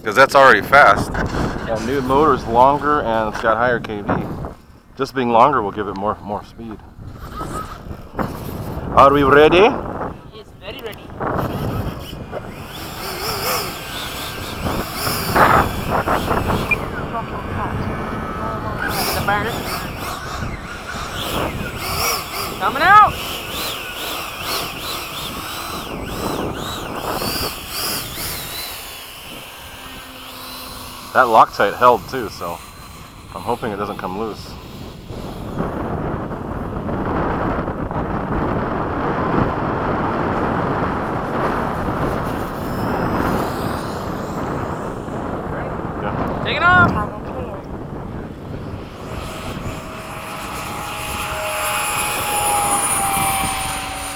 Because that's already fast. Yeah, new motor's longer and it's got higher kV. Just being longer will give it more speed. Are we ready? Yes, very ready. The burner. Coming out! That Loctite held too, so I'm hoping it doesn't come loose. Yeah. Take it off!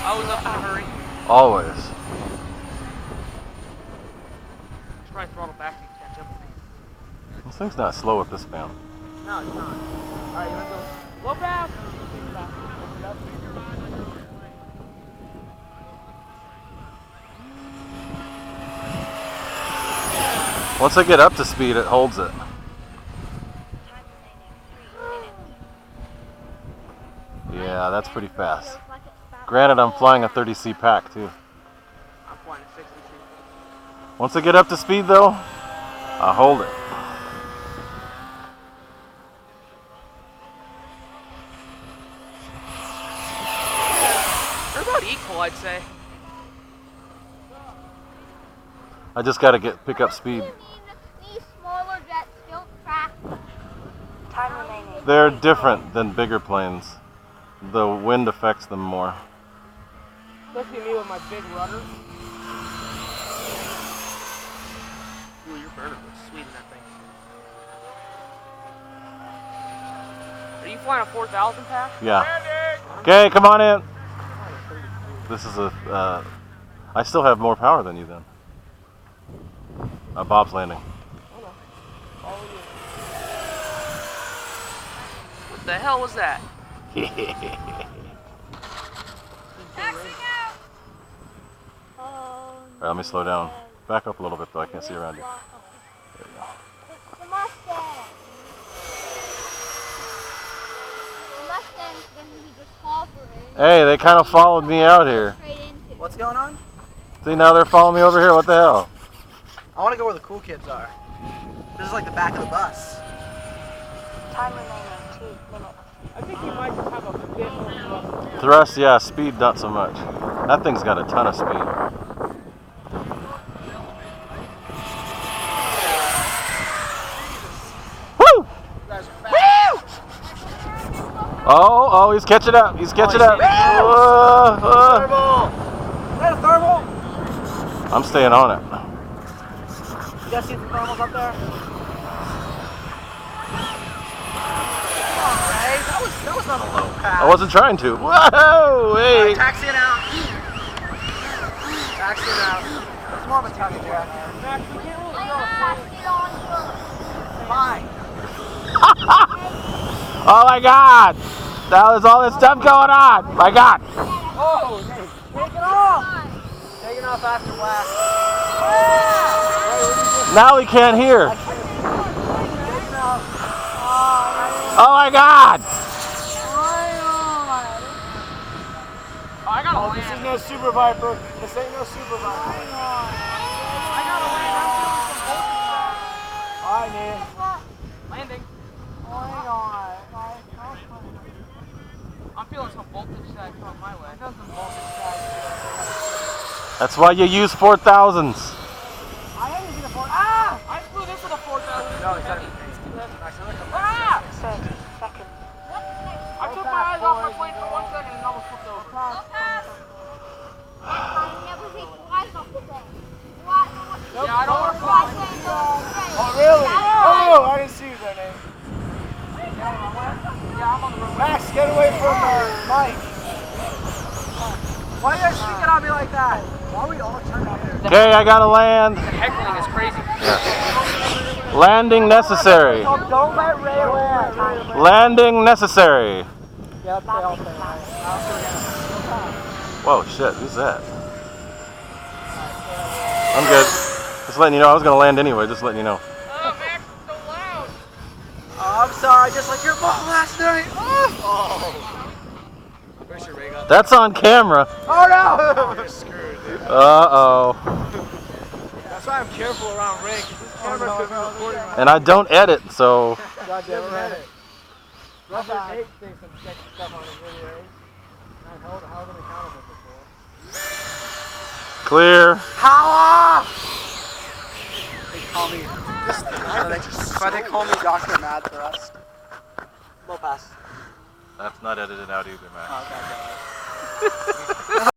Always up in a hurry. Always. Should probably throttle back so you can catch up with me. This thing's not slow with this fan. No, it's not. Alright, you wanna go low pass? Once I get up to speed, it holds it. Yeah, that's pretty fast. Granted, I'm flying a 30C pack too. I'm flying a 62. Once I get up to speed though, I hold it. They're about equal, I'd say. I just gotta pick up speed. These smaller jets don't track. Time remaining. They're different than bigger planes. The wind affects them more. Especially me with my big rudder. Ooh, your burner looks sweet in that thing. Are you flying a 4,000 pack? Yeah. Okay, come on in. This is I still have more power than you then. Bob's landing. What the hell was that? Alright, let me slow down. Back up a little bit though, I can't see around you. There you go. The Mustang. The Mustang then he just hovering. Hey, they kind of followed me out here. Straight into. What's going on? See, now they're following me over here. What the hell? I want to go where the cool kids are. This is like the back of the bus. Time remaining 2 minutes. I think you might just have a bit more Thrust, yeah. Speed, not so much. That thing's got a ton of speed. Woo! Oh, he's catching up. He's catching up. Is that a thermal? I'm staying on it. You guys see the thermals up there? Alright, that was not a low pass. I wasn't trying to. Whoa! Hey! Alright, taxi it out. Taxi it out. It's more of a tunnel jack. Fine. Oh my God! There's all this stuff going on. My God! Oh, take it off. Take it off after blast. Now we can't hear. Take it off. Oh my God! I gotta land. This is no Super Viper. This ain't no Super Viper. I gotta land. Alright, man. Landing. Hang on. I'm feeling some voltage side coming my way. That's why you use 4000s. I haven't seen a 4. Ah! I flew this with a 4,000. No, it's not. Ah! 30 seconds. I took my eyes off my plane for 1 second and almost flipped over. Yeah, I don't want to fly. Oh, really? Oh, I didn't see you there, Nate. Yeah, I'm on the road. Max, get away from Mike. Why are you guys sneaking on me like that? Why are we all turned out here? Okay, I gotta land. The heckling is crazy. Landing necessary. Don't let Ray land. Landing necessary. Yeah, they all say that. Whoa, shit, who's that? I'm good. Just letting you know, I was gonna land anyway. Just letting you know. Oh, Max is so loud. Oh, I'm sorry, just like your mom last night. Oh. Where's your rig up? That's on camera. Oh no! You're screwed, dude. Uh-oh. That's why I'm careful around rig, because this camera could be recording. And I don't edit, so. God damn it. Robert Tate thinks some sketchy stuff on his video. I've held him accountable before. Clear. Holla! They call me. Why they call me Dr. Mad Thrust? Low pass. That's not edited out either, man. Oh, God, God.